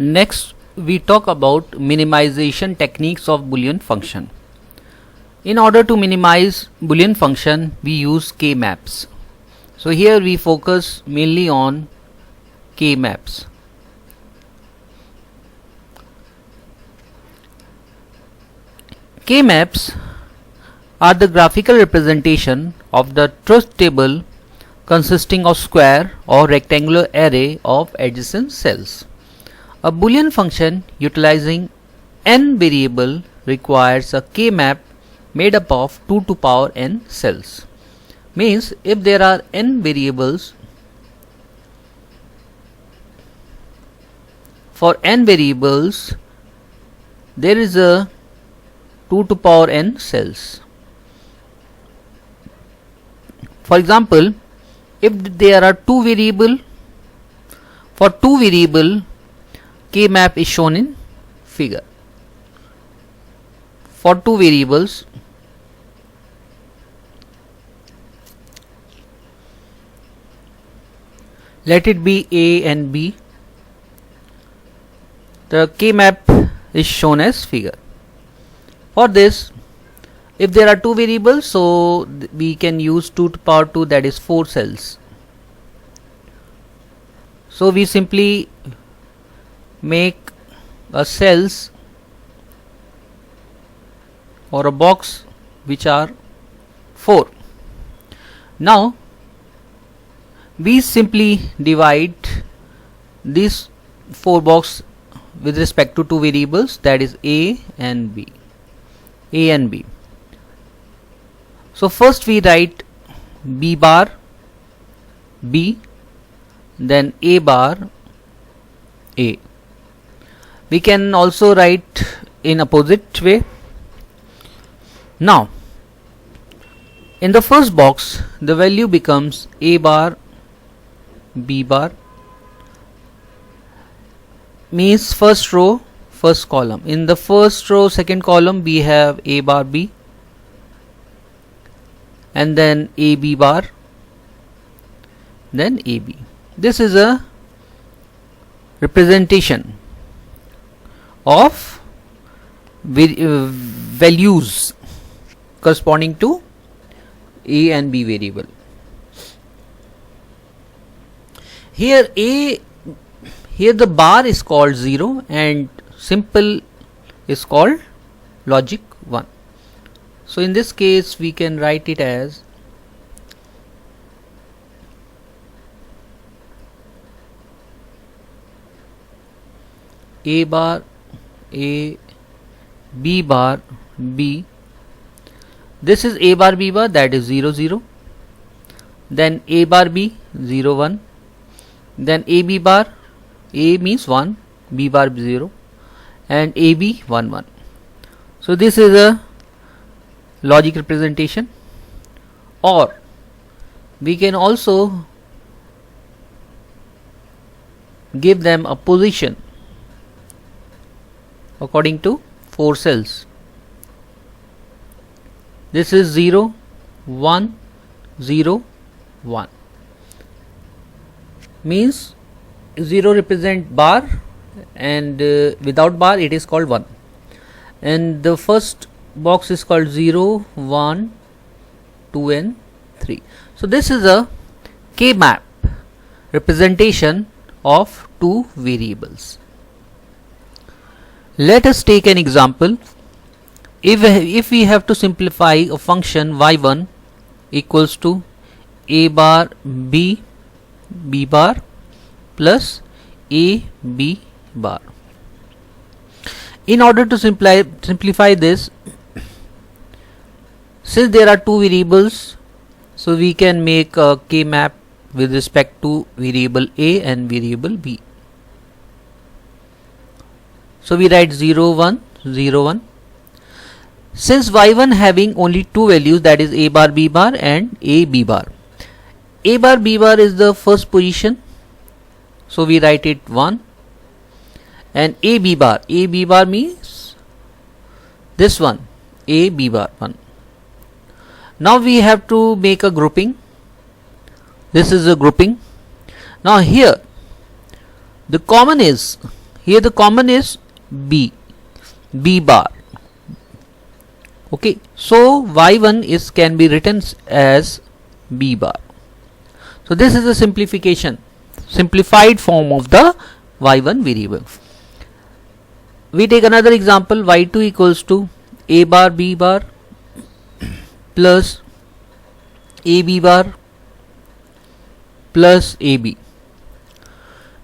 Next, we talk about minimization techniques of Boolean function. In order to minimize Boolean function, we use k-maps. So here we focus mainly on k-maps. K-maps are the graphical representation of the truth table consisting of square or rectangular array of adjacent cells. A Boolean function utilizing n variable requires a k-map made up of 2 to power n cells. Means if there are n variables, for n variables there is a 2 to power n cells. For example, if there are two variable, for two variable k-map is shown in figure. For two variables, let it be a and b, the k-map is shown as figure. For this, if there are two variables, so we can use 2 to power 2, that is 4 cells. So we simply make a cells or a box which are 4. Now we simply divide this 4 box with respect to two variables, that is a and b. So first we write b bar b, then a bar a. We can also write in opposite way. Now in the first box the value becomes a bar b bar, means first row first column. In the first row second column we have a bar b, and then a b bar, then a b. This is a representation of values corresponding to a and b variable. Here the bar is called 0 and simple is called logic 1. So in this case we can write it as a bar a, b bar b. This is a bar b bar, that is 0 0, then a bar b 0 1, then a b bar, a means 1, b bar 0, and a b 1 1. So this is a logic representation. Or we can also give them a position according to 4 cells. This is 0 1 0 1, means 0 represent bar, and without bar it is called 1, and the first box is called 0 1 2 and 3. So this is a k-map representation of two variables. Let us take an example. If we have to simplify a function y1 equals to a bar b b bar plus a b bar. In order to simplify this, since there are two variables, so we can make a k-map with respect to variable a and variable b. So we write 0 1 0 1. Since y1 having only two values, that is a bar b bar and a b bar, a bar b bar is the first position, so we write it 1, and a b bar means this one, a b bar 1. Now we have to make a grouping. This is a grouping. Now here the common is Here the common is b bar. Okay, so y1 is can be written as b bar. So this is a simplified form of the y1 variable. We take another example. Y2 equals to a bar b bar plus ab bar plus ab.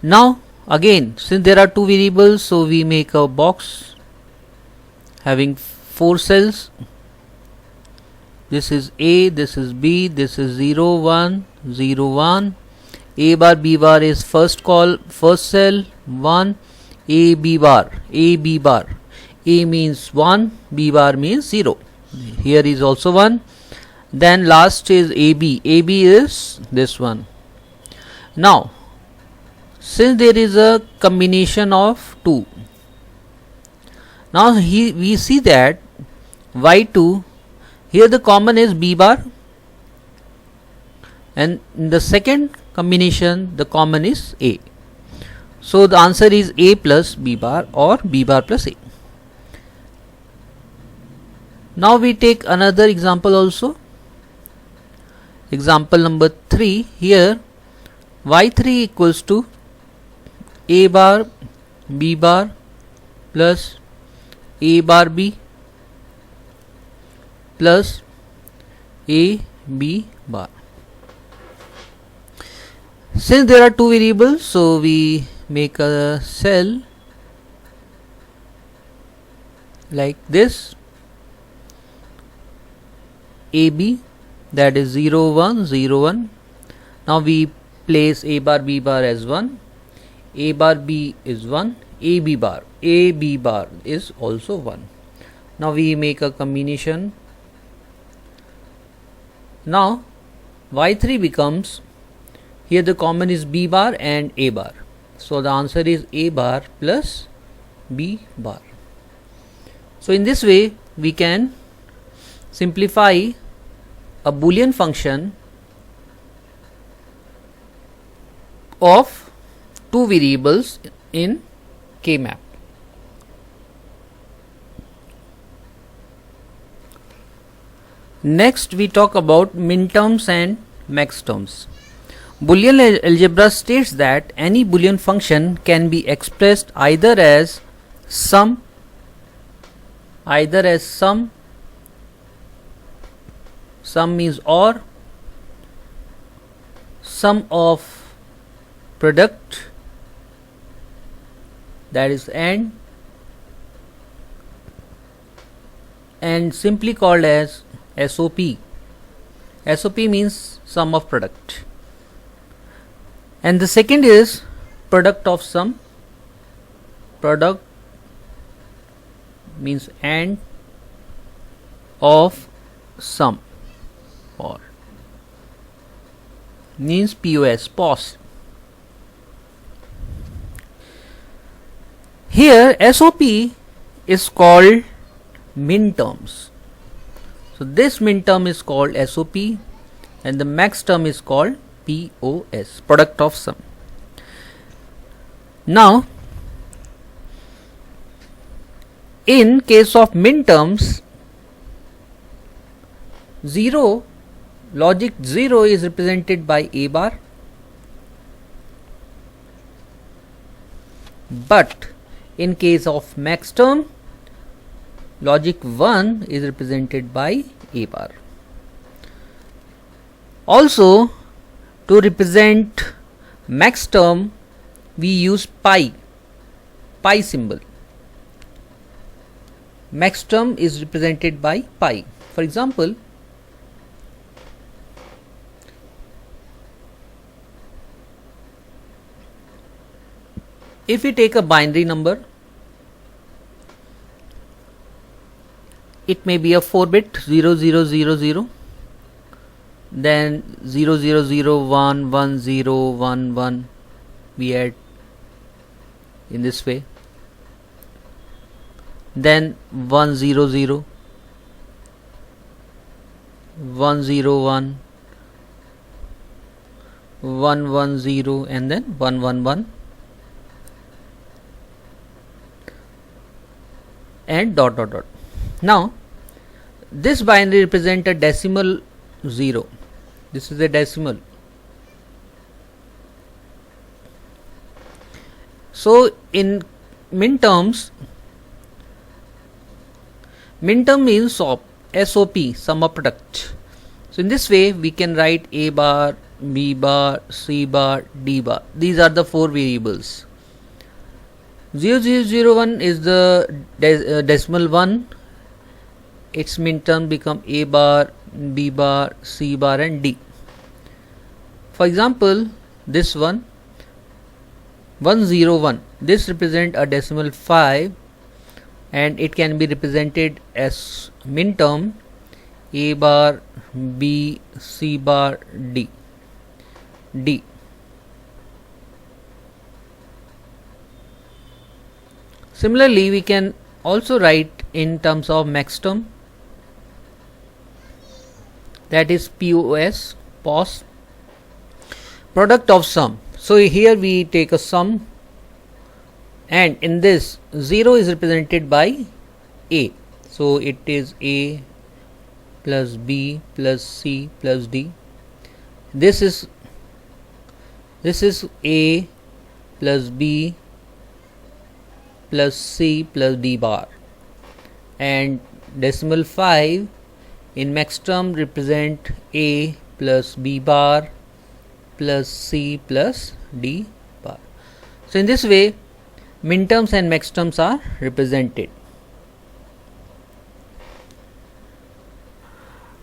Now again, since there are two variables, so we make a box having 4 cells. This is a, this is b, this is 0 1 0 1. A bar b bar is first cell 1. A b bar, a means 1, b bar means 0. Here is also 1. Then last is ab is this one. Now since there is a combination of 2, now we see that y2, here the common is b bar, and in the second combination the common is a. So the answer is a plus b bar or b bar plus a. Now we take another example also. Example number 3. Here y3 equals to a bar b bar plus a bar b plus a b bar. Since there are two variables, so we make a cell like this, AB, that is 0 1 0 1. Now we place a bar b bar as 1, a bar b is 1, a b bar is also 1. Now we make a combination. Now y3 becomes, here the common is b bar and a bar, so the answer is a bar plus b bar. So in this way we can simplify a Boolean function of two variables in K-map. Next we talk about minterms and maxterms. Boolean algebra states that any Boolean function can be expressed either as sum, sum means or, sum of product, that is and simply called as SOP. SOP means sum of product. And the second is product of sum. Product means and of sum, or means POS. Here SOP is called minterms. So this minterm is called SOP and the max term is called POS, product of sum. Now in case of minterms, logic 0 is represented by a bar, but in case of max term, logic 1 is represented by a bar. Also, to represent max term we use pi symbol. Max term is represented by pi. For example, if we take a binary number, it may be a 4-bit 0000, then 0001 1011, we add in this way, then 100 101 110 and then 111. and dot dot dot. Now this binary represent a decimal 0. This is a decimal. So in minterms, minterm means SOP, sum of product. So in this way we can write A bar, B bar, C bar, D bar. These are the 4 variables. 0001 is the decimal 1. Its minterm become A bar, B bar, C bar and D. For example, this one 101, this represent a decimal 5 and it can be represented as minterm A bar, B, C bar, D. Similarly, we can also write in terms of maxterm, that is POS, product of sum. So here we take a sum, and in this 0 is represented by A. So it is A plus B plus C plus D. This is A plus B plus C plus D bar, and decimal 5 in maxterm represent A plus B bar plus C plus D bar. So in this way minterms and maxterms are represented.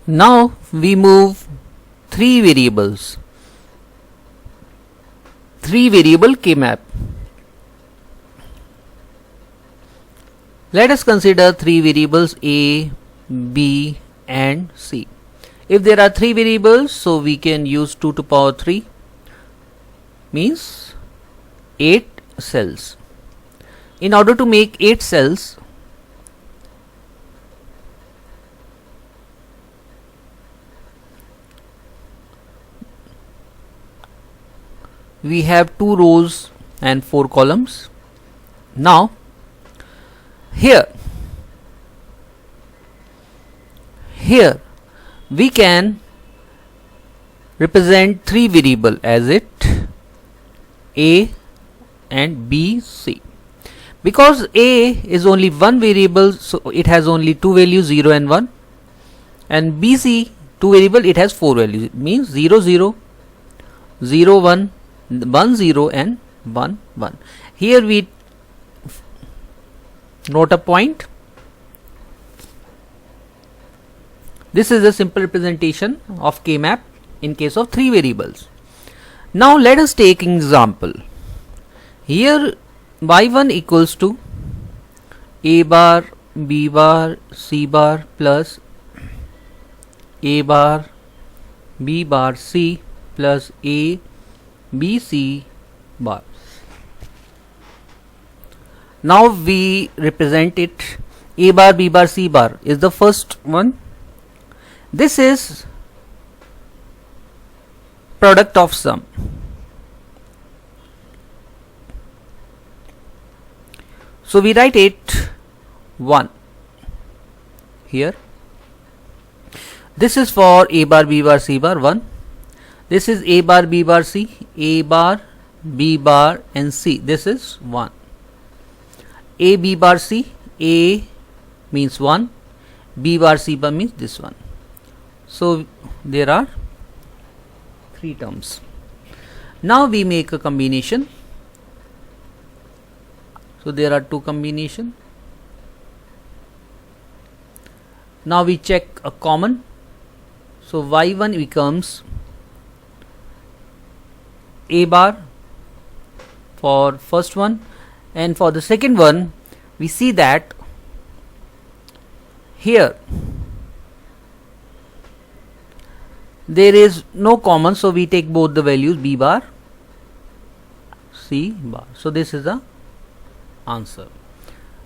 Now we move 3 variables, 3 variable K-map. Let us consider 3 variables A, B and C. If there are 3 variables, so we can use 2 to power 3, means 8 cells. In order to make 8 cells, we have 2 rows and 4 columns. Now here we can represent 3 variable as it A and B, C. Because A is only one variable, so it has only 2 values, 0 and 1, and BC 2 variable, it has 4 values. It means 0 0, 0 1, 1 0 and 1 1. Here we note a point. This is a simple representation of K-map in case of 3 variables. Now let us take an example. Here y1 equals to A bar, B bar, C bar plus A bar, B bar, C plus A, B, C bar. Now we represent it. A bar, B bar, C bar is the first one. This is product of sum. So we write it 1 here. This is for A bar, B bar, C bar 1. This is A bar, B bar, C, A bar, B bar and C. This is 1. A, B bar, C, A means 1, B bar, C bar means this one. So there are 3 terms. Now we make a combination. So there are 2 combination. Now we check a common. So y1 becomes A bar for first one, and for the second one we see that here there is no common, so we take both the values B bar, C bar. So this is the answer.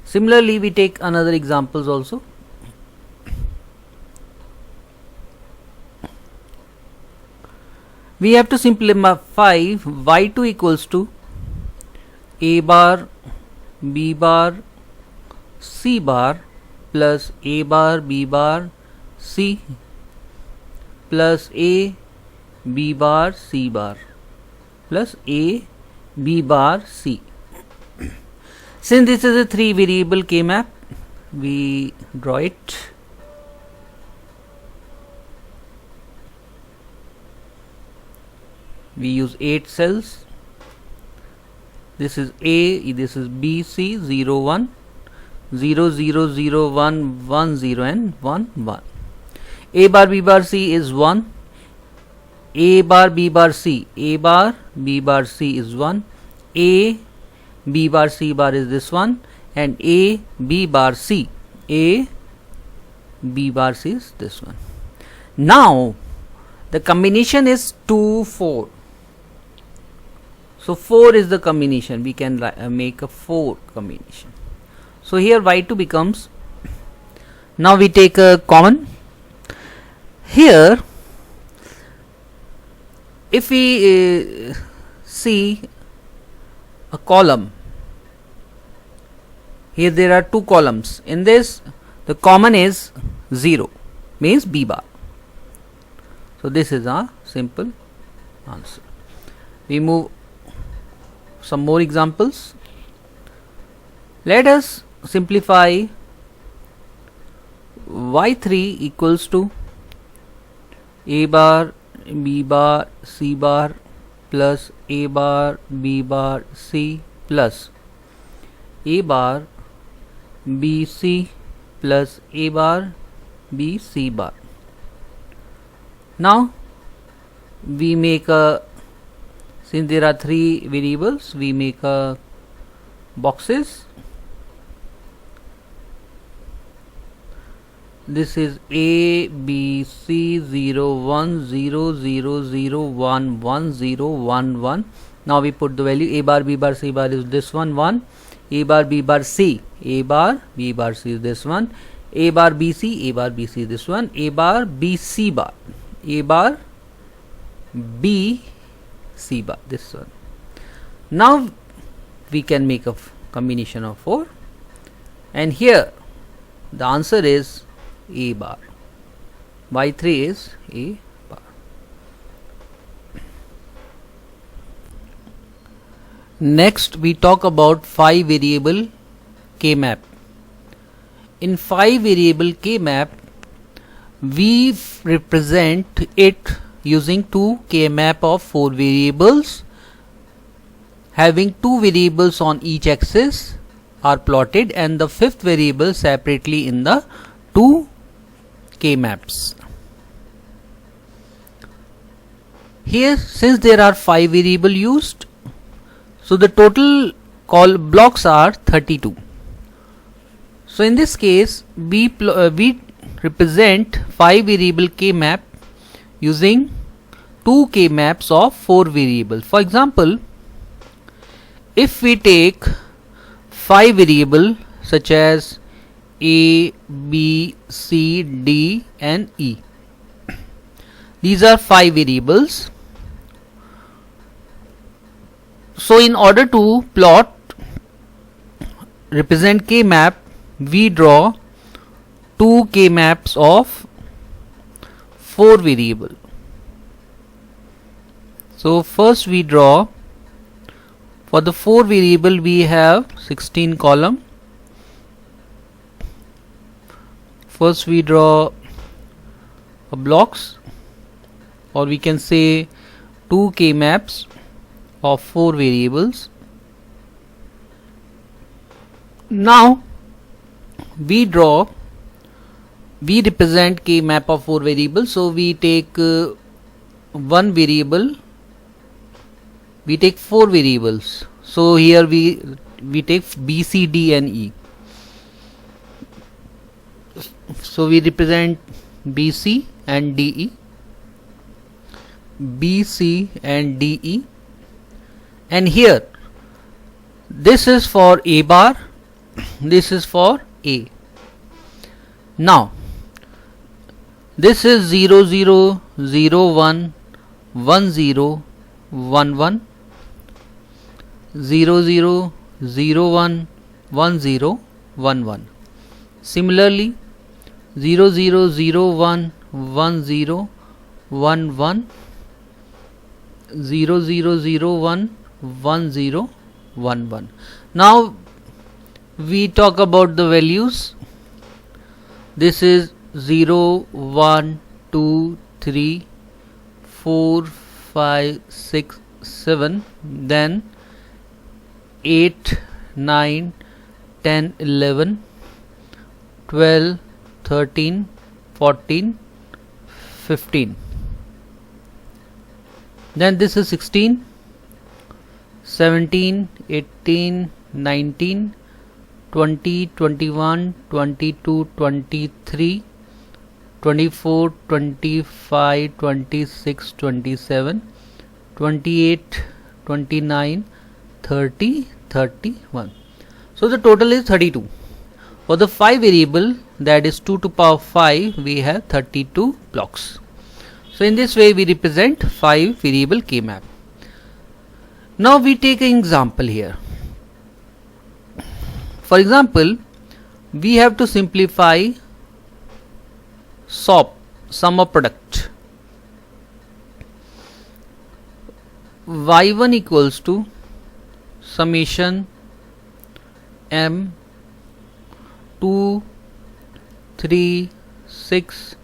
Similarly we take another examples also. We have to simplify y2 equals to A bar, B bar, C bar plus A bar B bar C plus A B bar C bar plus A B bar C. Since this is a 3 variable K map, we draw it. We use 8 cells. This is A, this is B, C, 0, 1, 0, 0, 0, 1, 1, 0 and 1, 1. A bar B bar C is 1. A bar B bar C, A bar B bar C is 1. A B bar C bar is this one, and A B bar C, A B bar C is this one. Now the combination is 2 4. So 4 is the combination. We can make a 4 combination. So here y2 becomes, now we take a common. Here if we see a column, here there are 2 columns. In this the common is 0, means B bar. So this is a simple answer. We move some more examples. Let us simplify y3 equals to A bar B bar C bar plus A bar B bar C plus A bar B C plus A bar B C bar. Now we make a, since there are 3 variables, we make a boxes. This is A B C 0 1 0 0 0 1 1 0 1 1. Now we put the value. A bar B bar C bar is this one 1. A bar B bar C, A bar B bar C is this one. A bar B C, A bar B C is this one. A bar B C bar, A bar B C bar, this one. Now we can make a combination of 4, and here the answer is A bar. Y3 is A bar. Next we talk about 5 variable K map. In 5 variable K map, we represent it using 2 K map of 4 variables, having 2 variables on each axis are plotted, and the 5th variable separately in the 2 K maps. Here, since there are 5 variables used, so the total call blocks are 32. So in this case, we represent 5 variable K map using 2 K maps of 4 variables. For example, if we take 5 variables such as A, B, C, D and E. These are 5 variables. So in order to plot, represent K map, we draw 2 K maps of 4 variable. So first we draw, for the 4 variable we have 16 column. First we draw a blocks, or we can say 2 K maps of 4 variables. Now we represent K map of 4 variables. So we take one variable, we take 4 variables. So here we take B, C, D and E. So we represent B, C and D, E, B, C and D, E, and here this is for A bar, this is for A. Now this is 0 0 0 1 1 0 1 1 0 0 0 1 1 0 1 1. Similarly 0 0 0 1 1 0 1 1, 0 0 0 1 1 0 1 1. Now we talk about the values. This is 0 1 2 3 4 5 6 7, then 8 9 10 11 12 13 14 15. Then this is 16 17 18 19 20 21 22 23 24 25 26 27 28 29 30 31. So the total is 32. For the 5 variable, that is 2 to power 5, we have 32 blocks. So in this way we represent 5 variable K map. Now we take an example here. For example, we have to simplify SOP, sum of product. Y1 equals to summation M 2 3 6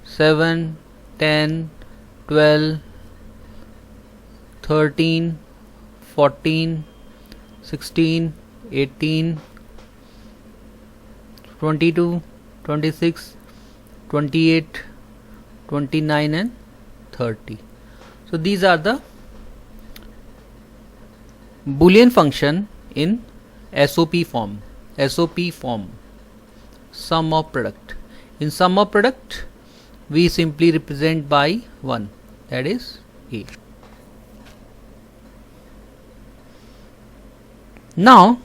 7 10 12 13 14 16 18 22 26 28 29 and 30. So these are the Boolean function in SOP form. Sum of product. In sum of product we simply represent by 1, that is A. Now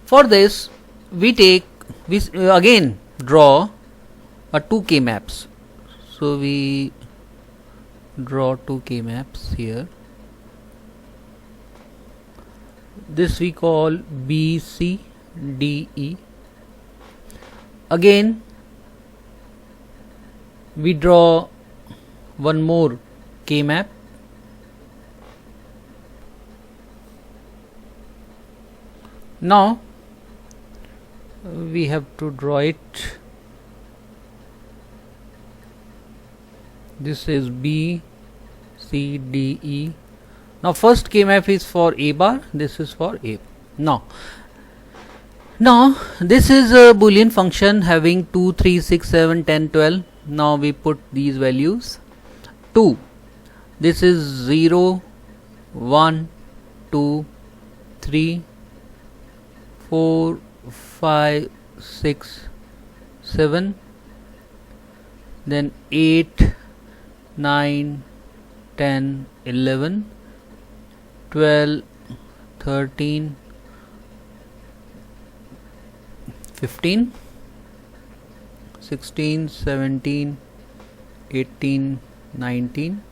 for this we again draw a 2 K maps. So we draw 2 K maps here. This we call B, C, D, E. Again we draw one more K map. Now we have to draw it. This is B, C, D, E. Now first K map is for A bar, this is for A. Now this is a Boolean function having 2, 3, 6, 7, 10, 12. Now we put these values. 2, this is 0, 1, 2, 3, 4, 5, 6, 7, then 8, 9, 10, 11, 12, 13, 15, 16, 17, 18, 19,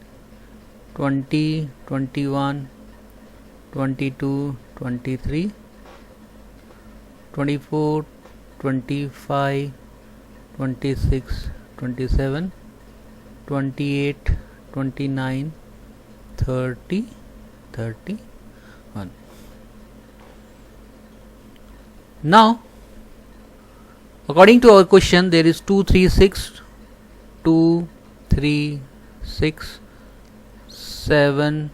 20, 21, 22, 23, 24, 25, 26, 27, 28, 29, 30, 31. Now according to our question, there is 2, 3, 6, 2, 3, 6, 7,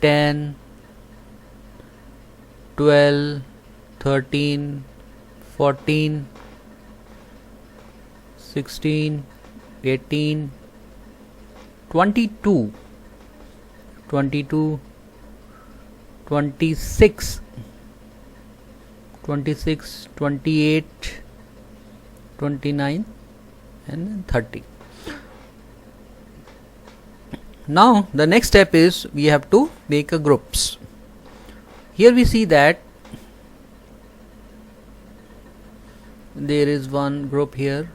10, 12, 13, 14, 16, 18, 22, 22, 26, 26, 28, 29 and 30. Now the next step is we have to make a groups. Here we see that there is one group here,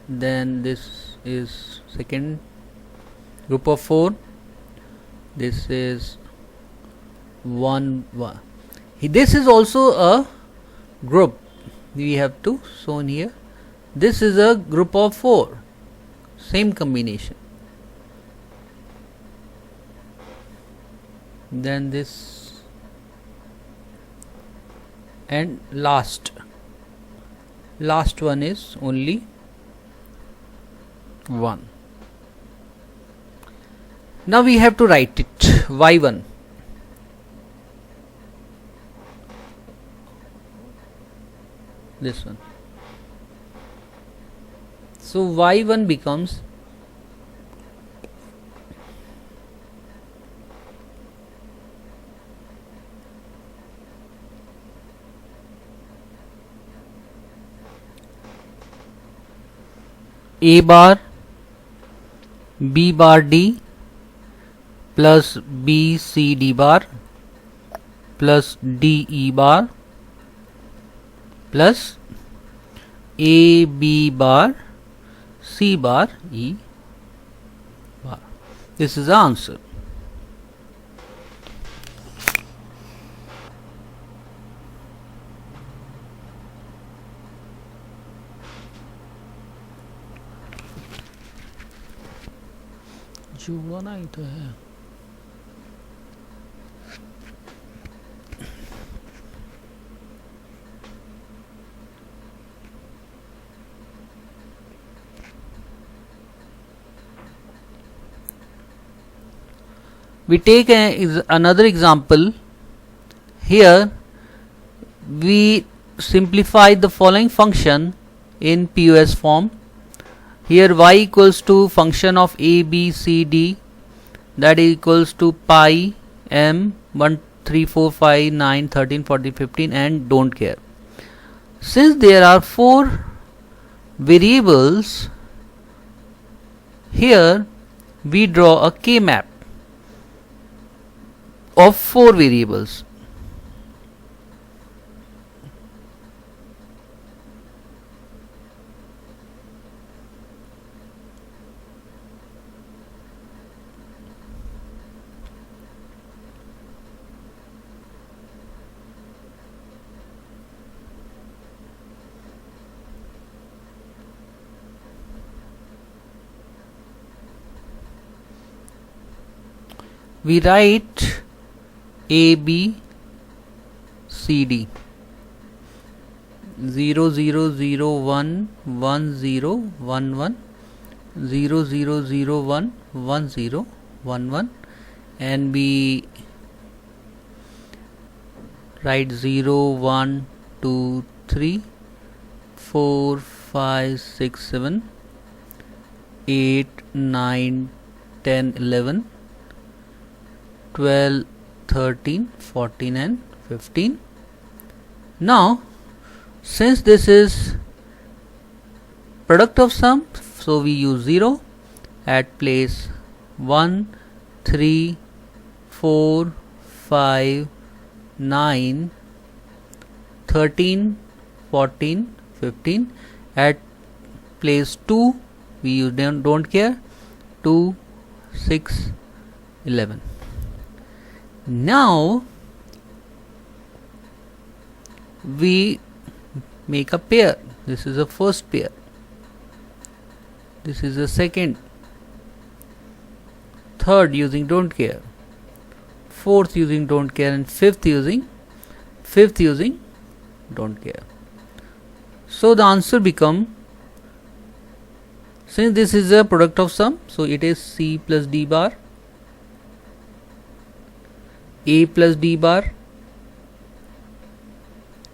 then this is second group of 4, this is 1 1. This is also a group, we have to shown here. This is a group of 4, same combination. Then this, and last one is only 1. Now we have to write it, y1. This one. So y1 becomes A bar B bar D plus B C D bar plus D E bar plus A B bar C bar E bar. This is the answer. जुआ ही तो है. We take another example. Here we simplify the following function in POS form. Here y equals to function of a, b, c, d, that is equals to pi m 1 3 4 5 9 13 40 15 and don't care. Since there are 4 variables, here we draw a k map of 4 variables. We write A, B, C, D, 0 0 0 1 1 0 1 1, 0 0 0 1 1 0 1 1, and we write 0 1 2 3 4 5 6 7 8 9 10 11 12 13 14 and 15. Now since this is product of sum, so we use 0 at place 1 3 4 5 9 13 14 15. At place 2 we use don't care, 2 6 11. Now we make a pair. This is the first pair, this is the second, third using don't care, fourth using don't care, and fifth using don't care. So the answer become, since this is a product of sum, so it is C plus D bar, A plus D bar,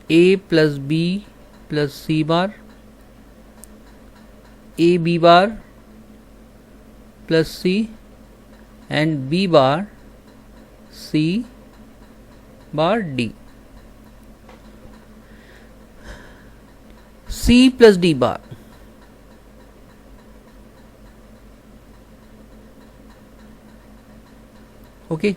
A plus B plus C bar, A B bar plus C, and B bar C bar D. C plus D bar. Okay.